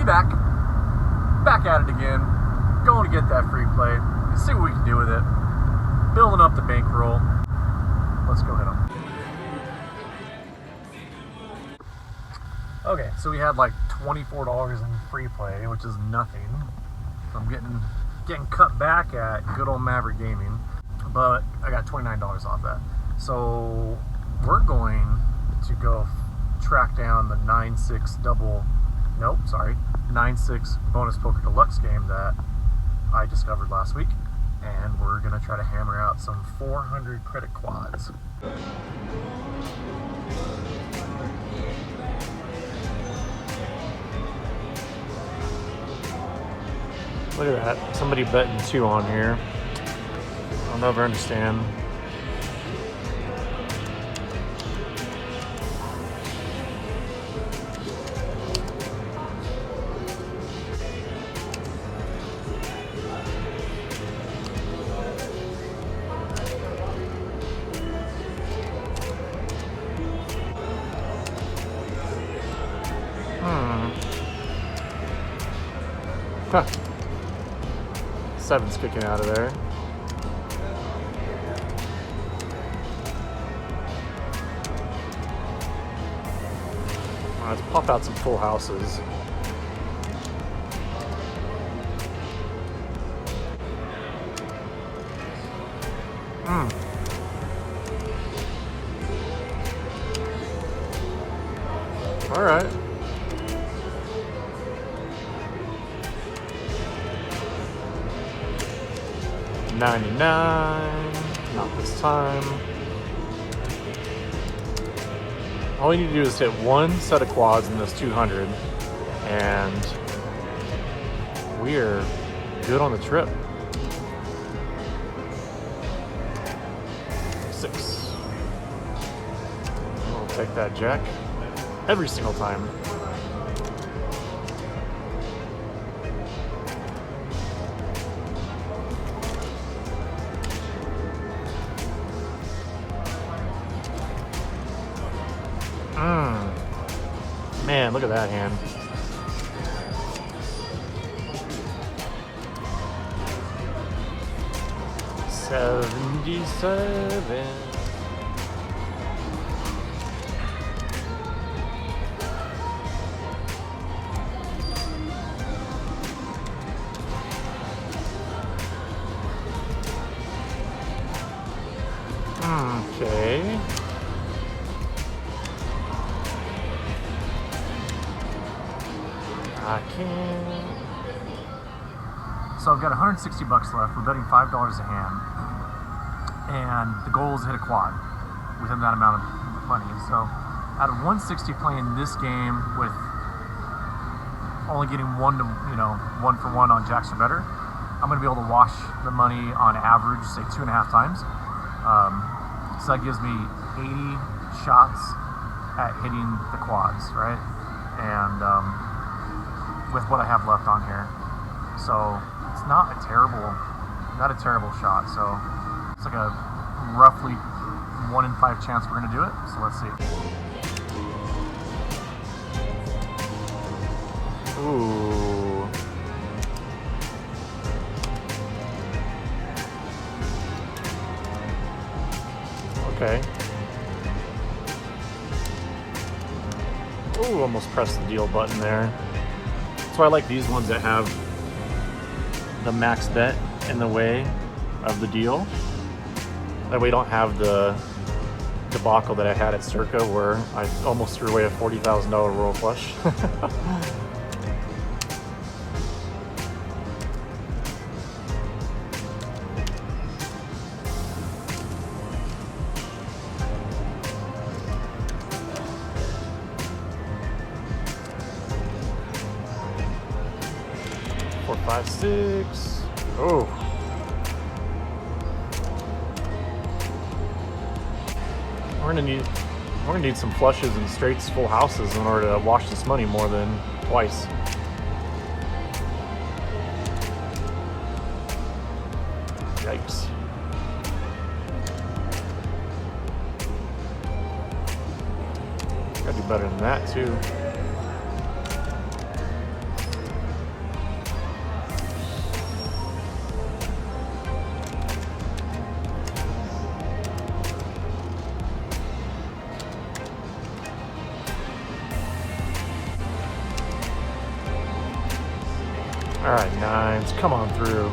we back at it again, going to get that free play, see what we can do with it, building up the bankroll. Let's go hit them. Okay, so we had like $24 in free play, which is nothing. So I'm getting cut back at good old Maverick Gaming, but I got $29 off that. So we're going to go track down the 9-6 bonus poker deluxe game that I discovered last week, and we're gonna try to hammer out some 400 credit quads. Look at that, somebody betting 2 on here. I'll never understand. Huh. 7's kicking out of there. Let's pop out some full houses. All right. $99, not this time. All you need to do is hit one set of quads in this 200, and we are good on the trip. 6. We'll take that jack every single time. Man, look at that hand. $77. Okay. I can't. So I've got 160 bucks left. We're betting $5 a hand, and the goal is to hit a quad within that amount of money. So out of 160 playing this game with only getting one for one on jacks or better, I'm going to be able to wash the money on average, say 2.5 times. So that gives me 80 shots at hitting the quads, right? And with what I have left on here, so it's not a terrible shot. So it's like a roughly 1 in 5 chance we're gonna do it. So let's see. Ooh. Okay. Ooh, almost pressed the deal button there. So I like these ones that have the max bet in the way of the deal. That way you don't have the debacle that I had at Circa where I almost threw away a $40,000 royal flush. Four, 5, 6. Oh. We're gonna need some flushes and straights, full houses in order to wash this money more than twice. Yikes. Gotta do better than that too. All right, nines, come on through.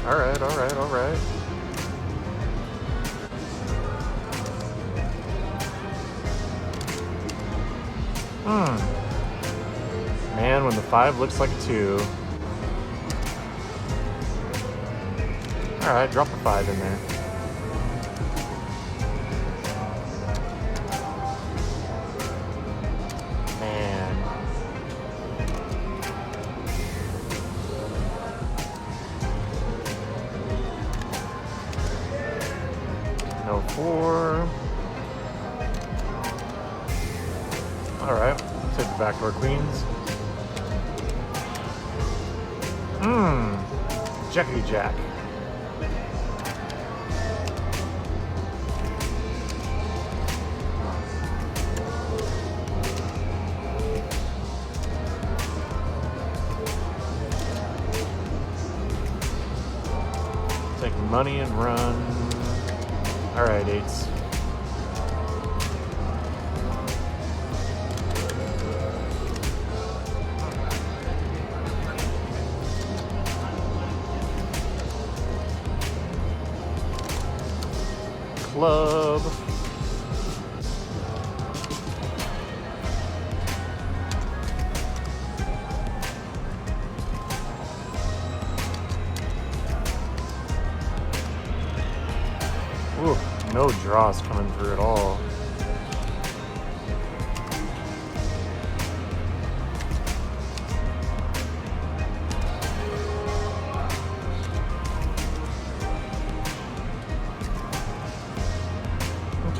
All right, all right, all right. Man, when the 5 looks like a 2. All right, drop the 5 in there. Man. No 4. All right, take the backdoor queens. Jackety Jack. Take money and run. All right, 8s. Club. Ooh, no draws coming through at all.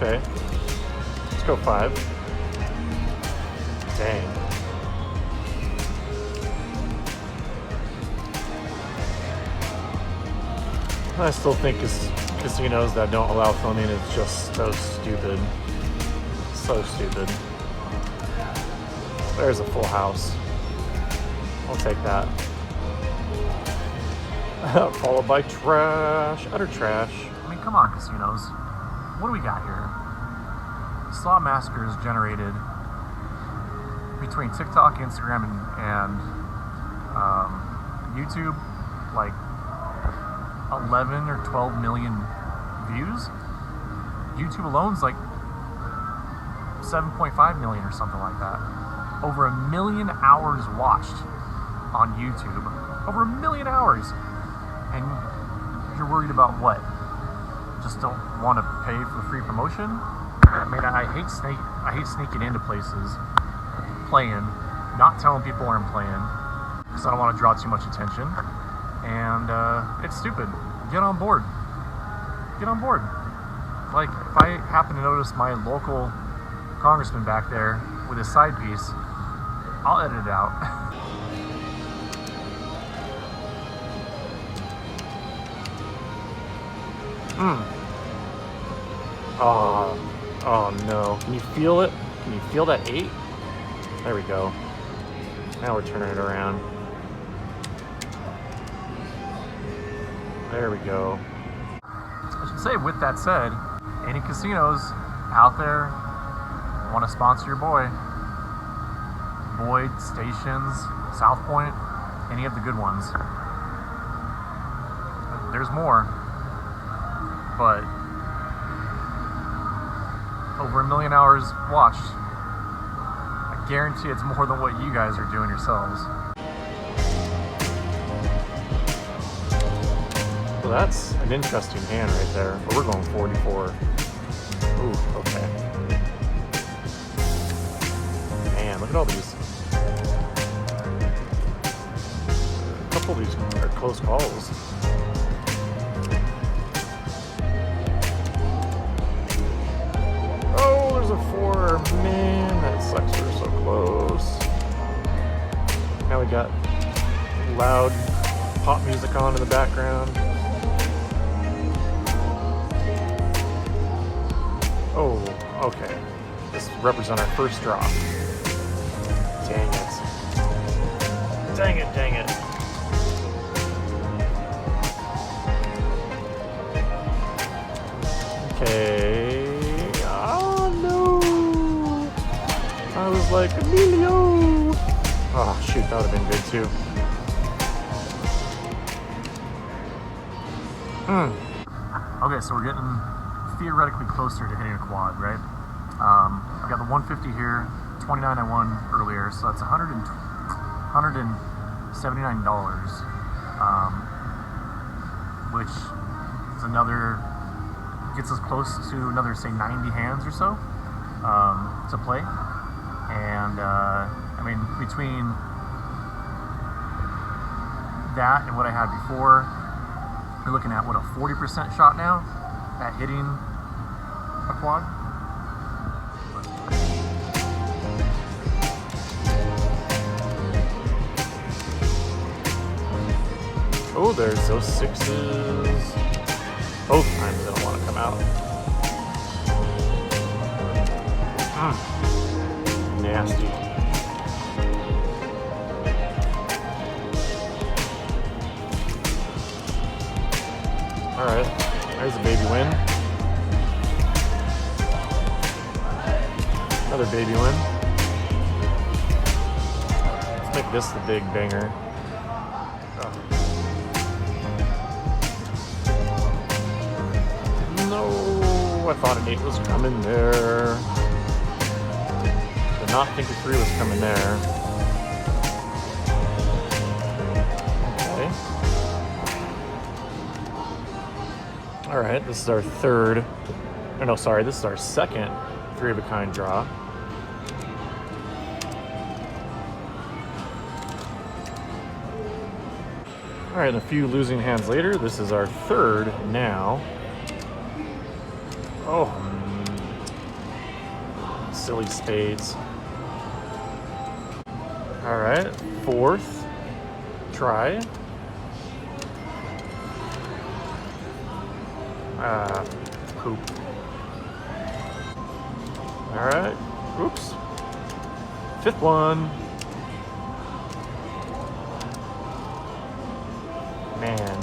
Okay, let's go 5. Dang. I still think casinos that don't allow filming is just so stupid. So stupid. There's a full house. I'll take that. Followed by trash. Utter trash. I mean, come on, casinos. What do we got here? Slotmassacre is generated between TikTok, Instagram, and YouTube, like 11 or 12 million views. YouTube alone's like 7.5 million or something like that. Over 1 million hours watched on YouTube. Over 1 million hours. And you're worried about what? Just don't want to pay for free promotion? I mean, I hate sneaking into places, playing, not telling people where I'm playing, because I don't want to draw too much attention. And it's stupid. Get on board. Get on board. Like, if I happen to notice my local congressman back there with his side piece, I'll edit it out. Oh no. Can you feel it? Can you feel that 8? There we go. Now we're turning it around. There we go. I should say, with that said, any casinos out there want to sponsor your boy? Boyd, Stations, South Point, any of the good ones. There's more, but over 1 million hours watched. I guarantee it's more than what you guys are doing yourselves. Well, that's an interesting hand right there, but we're going 44. Ooh, okay. Man, look at all these. A couple of these are close calls. Oh, there's a 4. Man, that sucks. We're so close. Now we got loud pop music on in the background. Oh, okay. This represents our first draw. Dang it. Dang it, dang it. Okay. Oh no. I was like, Emilio. Oh shoot, that would have been good too. Okay, so we're getting theoretically closer to hitting a quad, right? I've got the 150 here, 29 I won earlier, so that's $179, which is another, gets us close to another, say, 90 hands or so to play. And I mean, between that and what I had before, we're looking at what, a 40% shot now at hitting a quad. Oh, there's those sixes. Both times they don't want to come out. Nasty. Alright, there's a baby win. Another baby win. Let's make this the big banger. No, I thought an 8 was coming there. Did not think a 3 was coming there. Okay. Alright, this is our third. Oh, no, sorry, this is our second 3 of a kind draw. Alright, and a few losing hands later, this is our third now. Oh, silly spades. Alright, fourth try. Poop. Alright, oops. Fifth one. Man.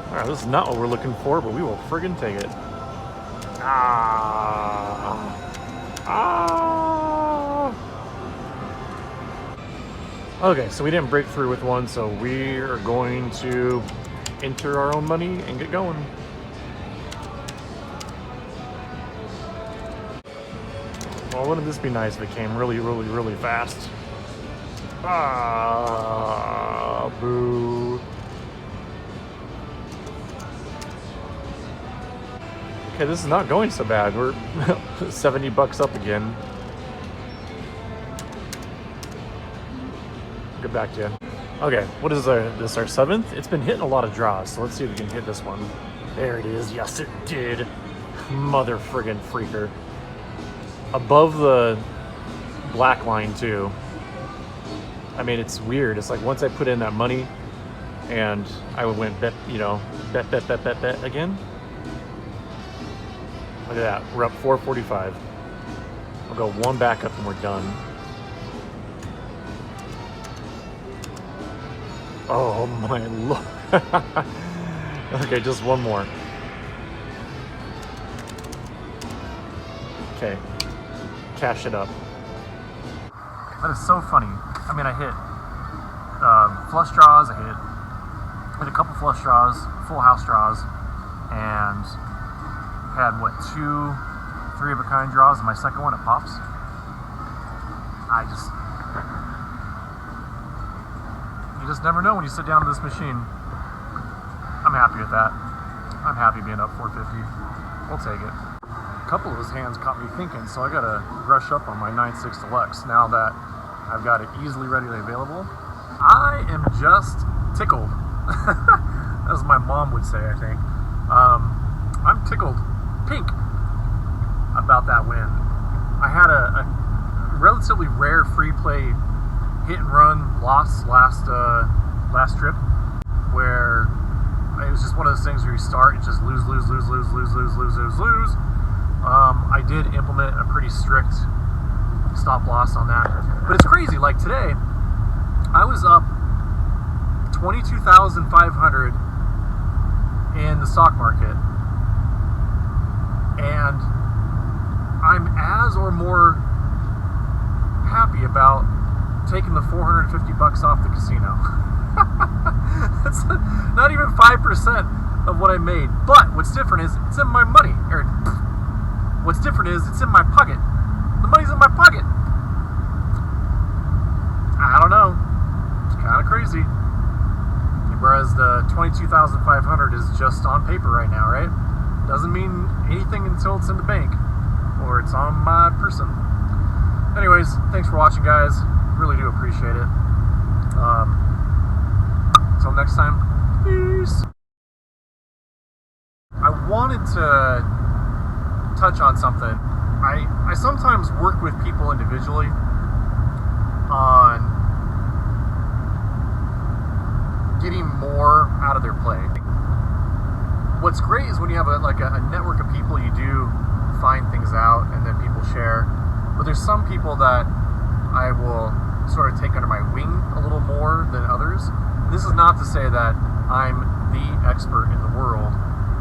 Alright, this is not what we're looking for, but we will friggin' take it. Okay, so we didn't break through with one, so we are going to enter our own money and get going. Well, wouldn't this be nice if it came really, really, really fast? Boo. Okay, this is not going so bad. We're 70 bucks up again. Get back to you. Okay, what is this our 7th? It's been hitting a lot of draws, so let's see if we can hit this one. There it is. Yes, it did. Mother friggin' freaker. Above the black line too. I mean, it's weird. It's like once I put in that money and I went bet, you know, bet again. Look at that. We're up 445. I'll go one back up and we're done. Oh my lord. Okay, just one more. Okay. Cash it up. That is so funny. I mean, I hit flush draws, I hit a couple flush draws, full house draws, and had, what, 2 3-of-a-kind draws, and my second one, it pops. You just never know when you sit down to this machine. I'm happy with that. I'm happy being up 450. We'll take it. A couple of those hands caught me thinking, so I gotta brush up on my 9.6 Deluxe now that I've got it easily readily available. I am just tickled. As my mom would say, I think. I'm tickled pink about that win. I had a relatively rare free play hit and run loss last trip, where it was just one of those things where you start and just lose. I did implement a pretty strict stop loss on that, but it's crazy. Like today, I was up 22,500 in the stock market, and I'm as or more happy about taking the $450 off the casino. That's not even 5% of what I made. But what's different is it's in my money. Or what's different is it's in my pocket. The money's in my pocket. I don't know. It's kind of crazy. Whereas the 22,500 is just on paper right now, right? Doesn't mean anything until it's in the bank or it's on my person. Anyways, thanks for watching, guys. Really do appreciate it. Until next time, peace. I wanted to touch on something. I sometimes work with people individually on getting more out of their play. What's great is when you have a network of people, you do find things out and then people share. But there's some people that I will sort of take under my wing a little more than others. This is not to say that I'm the expert in the world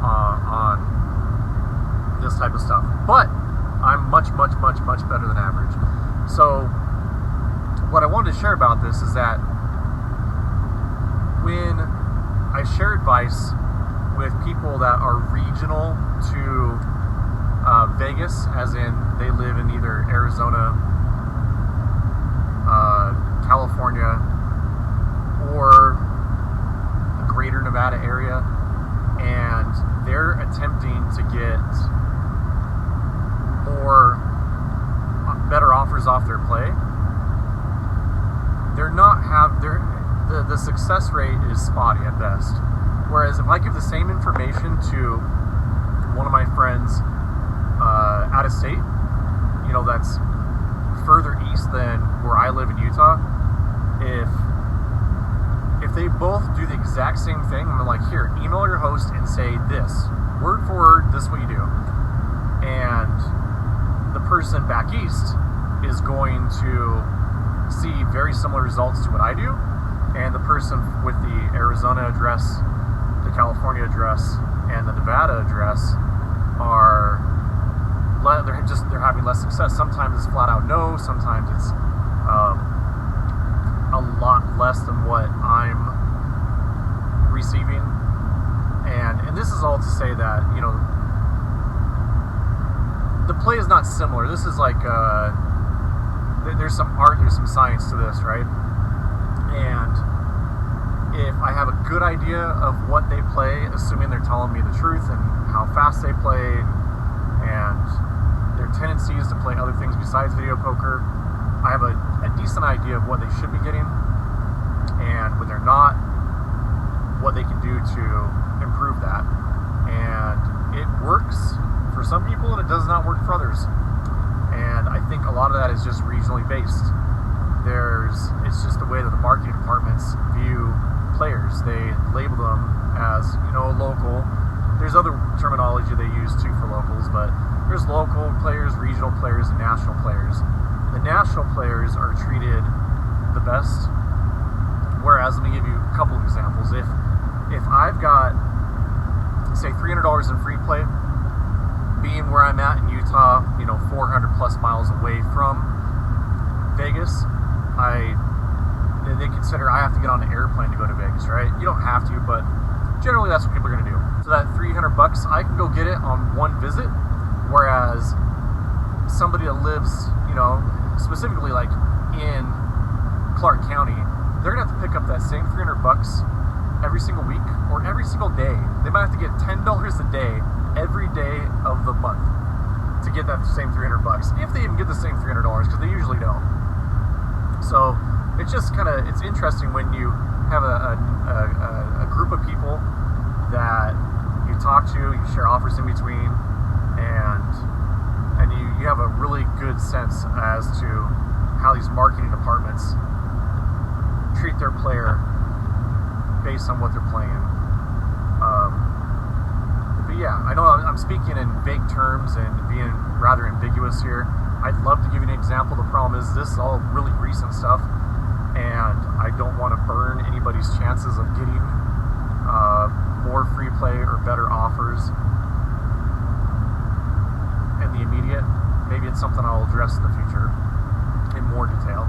on this type of stuff, but I'm much better than average. So what I wanted to share about this is that when I share advice with people that are regional to Vegas, as in they live in either Arizona, California, or the greater Nevada area, and they're attempting to get better offers off their play. The success rate is spotty at best. Whereas if I give the same information to one of my friends out of state, that's further east than where I live in Utah, if they both do the exact same thing, I'm like, here, email your host and say this, word for word, this is what you do. And the person back east is going to see very similar results to what I do, and the person with the Arizona address, the California address, and the Nevada address they're having less success. Sometimes it's flat out no, sometimes it's a lot less than what I'm receiving, and this is all to say that the play is not similar. This is like there's some art, there's some science to this, right? And if I have a good idea of what they play, assuming they're telling me the truth and how fast they play and their tendencies to play other things besides video poker, I have a decent idea of what they should be getting, and when they're not, what they can do to improve that. And it works for some people and it does not work for others. And I think a lot of that is just regionally based. It's just the way that the marketing departments view players. They label them as, local. There's other terminology they use too for locals, but there's local players, regional players, and national players. The national players are treated the best, whereas, let me give you a couple of examples. If I've got, say, $300 in free play, being where I'm at in Utah, 400 plus miles away from Vegas, they consider I have to get on an airplane to go to Vegas, right? You don't have to, but generally that's what people are going to do. So that $300, I can go get it on one visit, whereas somebody that lives, specifically like in Clark County, they're going to have to pick up that same $300 every single week or every single day. They might have to get $10 a day every day of the month to get that same $300, if they even get the same $300, because they usually don't. So it's just it's interesting when you have a group of people that you talk to, you share offers in between, and you have a really good sense as to how these marketing departments treat their player based on what they're playing. But yeah, I know I'm speaking in vague terms and being rather ambiguous here. I'd love to give you an example. The problem is this is all really recent stuff, and I don't want to burn anybody's chances of getting more free play or better offers in the immediate. Maybe it's something I'll address in the future in more detail.